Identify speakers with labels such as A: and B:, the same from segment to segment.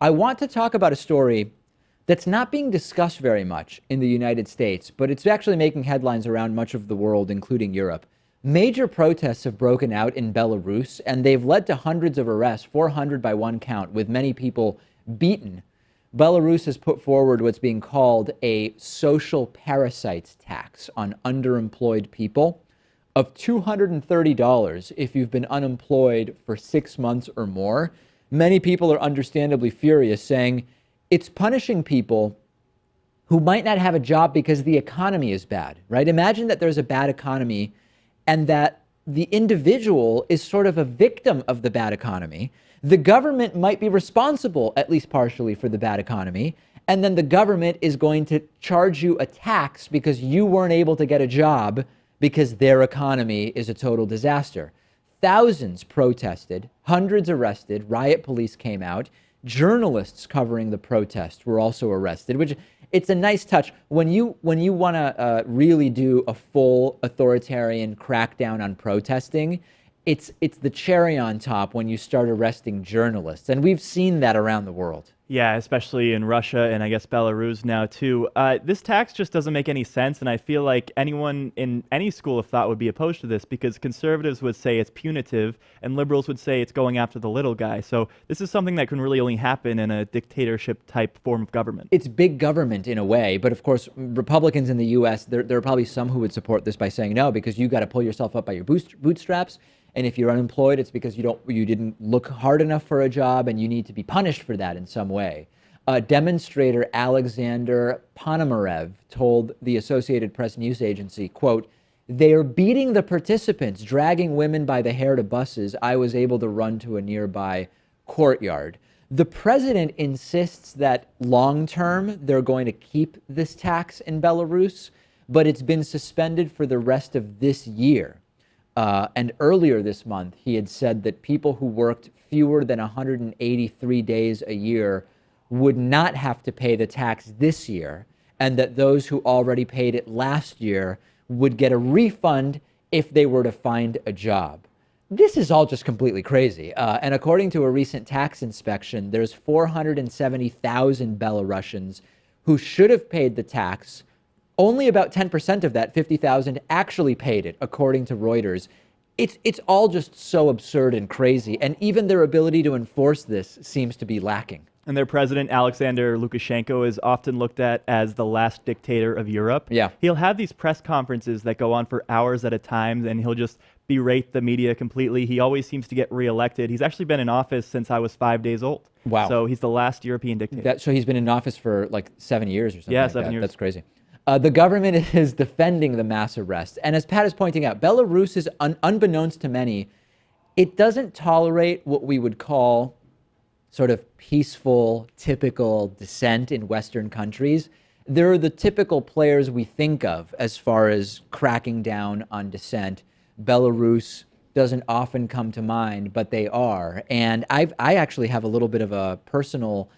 A: I want to talk about a story that's not being discussed very much in the United States, but it's actually making headlines around much of the world, including Europe. Major protests have broken out in Belarus, and they've led to hundreds of arrests, 400 by one count, with many people beaten. Belarus has put forward what's being called a social parasites tax on underemployed people of $230 if you've been unemployed for 6 months or more. Many people are understandably furious, saying it's punishing people who might not have a job because the economy is bad, right? Imagine that there's a bad economy and that the individual is sort of a victim of the bad economy. The government might be responsible, at least partially, for the bad economy. And then the government is going to charge you a tax because you weren't able to get a job because their economy is a total disaster. Thousands protested, hundreds arrested, riot police came out. Journalists covering the protest were also arrested, which it's a nice touch. When you want to really do a full authoritarian crackdown on protesting, it's the cherry on top when you start arresting journalists. And we've seen that around the world.
B: Yeah, especially in Russia and I guess Belarus now too. This tax just doesn't make any sense, and I feel like anyone in any school of thought would be opposed to this because conservatives would say it's punitive and liberals would say it's going after the little guy. So this is something that can really only happen in a dictatorship type form of government.
A: It's big government in a way, but of course, Republicans in the U.S., there are probably some who would support this by saying no, because you got to pull yourself up by your bootstraps. And if you're unemployed, it's because you didn't look hard enough for a job, and you need to be punished for that in some way. Demonstrator Alexander Ponomarev told the Associated Press news agency, quote, "They are beating the participants, dragging women by the hair to buses. I was able to run to a nearby courtyard." The president insists that long term, they're going to keep this tax in Belarus, but it's been suspended for the rest of this year. And earlier this month, he had said that people who worked fewer than 183 days a year would not have to pay the tax this year, and that those who already paid it last year would get a refund if they were to find a job. This is all just completely crazy. And according to a recent tax inspection, there's 470,000 Belarusians who should have paid the tax. Only about 10% of that, 50,000, actually paid it, according to Reuters. It's all just so absurd and crazy, and even their ability to enforce this seems to be lacking.
B: And their president, Alexander Lukashenko, is often looked at as the last dictator of Europe.
A: Yeah.
B: He'll have these press conferences that go on for hours at a time, and he'll just berate the media completely. He always seems to get reelected. He's actually been in office since I was 5 days old.
A: Wow.
B: So he's the last European dictator.
A: So he's been in office for like 7 years or something
B: Yeah,
A: like
B: 7
A: that.
B: years.
A: That's crazy. The government is defending the mass arrests. And as Pat is pointing out, Belarus is, unbeknownst to many, it doesn't tolerate what we would call sort of peaceful, typical dissent in Western countries. They're the typical players we think of as far as cracking down on dissent. Belarus doesn't often come to mind, but they are. And I actually have a little bit of a personal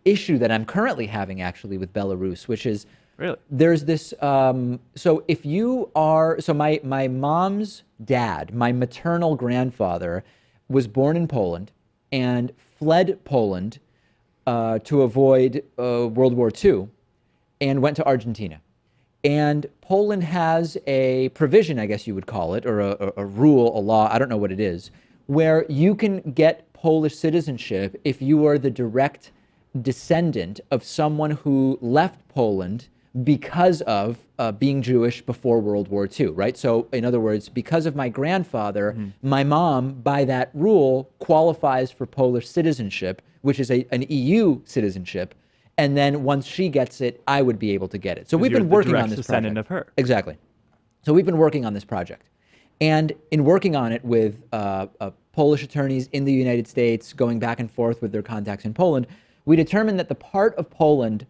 A: issue that I'm currently having actually with Belarus, which is
B: Really?
A: There's this. So if you are, so my mom's dad, my maternal grandfather, was born in Poland and fled Poland to avoid World War II, and went to Argentina. And Poland has a provision, I guess you would call it, or a rule, a law, I don't know what it is, where you can get Polish citizenship if you are the direct descendant of someone who left Poland because of being Jewish before World War II, right? So in other words, because of my grandfather, my mom, by that rule, qualifies for Polish citizenship, which is an EU citizenship. And then once she gets it, I would be able to get it. So we've been working on this
B: descendant
A: project.
B: of her.
A: Exactly. So we've been working on this project. And in working on it with Polish attorneys in the United States, going back and forth with their contacts in Poland, we determined that the part of Poland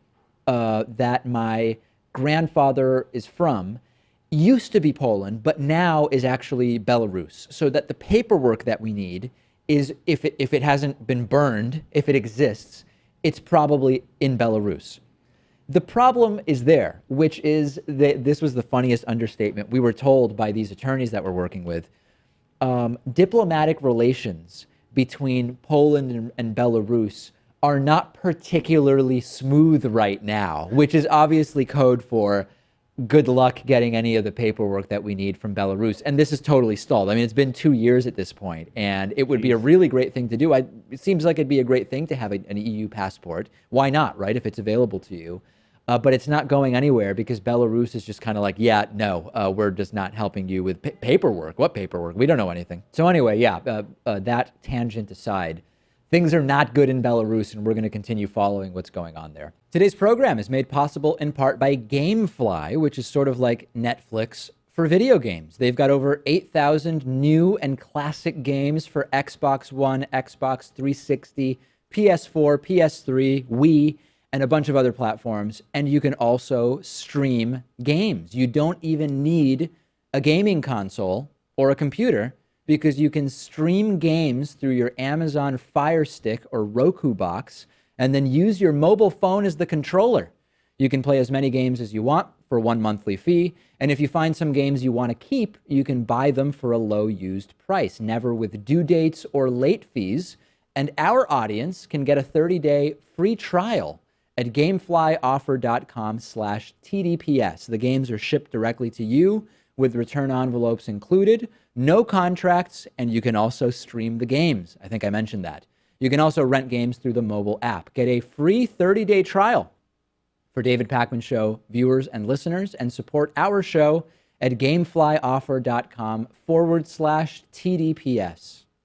A: that my grandfather is from used to be Poland, but now is actually Belarus. So that the paperwork that we need is, if it hasn't been burned, if it exists, it's probably in Belarus. The problem is there, which is that this was the funniest understatement. We were told by these attorneys that we're working with, diplomatic relations between Poland and Belarus are not particularly smooth right now, which is obviously code for good luck getting any of the paperwork that we need from Belarus. And this is totally stalled. I mean, it's been 2 years at this point, and it would be a really great thing to do. It seems like it'd be a great thing to have an EU passport. Why not, right, if it's available to you? But it's not going anywhere because Belarus is just kind of like, yeah, no, we're just not helping you with paperwork. What paperwork? We don't know anything. So anyway, yeah, that tangent aside, things are not good in Belarus, and we're going to continue following what's going on there. Today's program is made possible in part by GameFly, which is sort of like Netflix for video games. They've got over 8,000 new and classic games for Xbox One, Xbox 360, PS4, PS3, Wii, and a bunch of other platforms. And you can also stream games. You don't even need a gaming console or a computer, because you can stream games through your Amazon Fire Stick or Roku box and then use your mobile phone as the controller. You can play as many games as you want for one monthly fee, and if you find some games you want to keep, you can buy them for a low used price, never with due dates or late fees. And our audience can get a 30-day free trial at gameflyoffer.com/TDPS. The games are shipped directly to you with return envelopes included, no contracts, and you can also stream the games. I think I mentioned that. You can also rent games through the mobile app. Get a free 30-day trial for David Pakman Show viewers and listeners, and support our show at gameflyoffer.com/TDPS.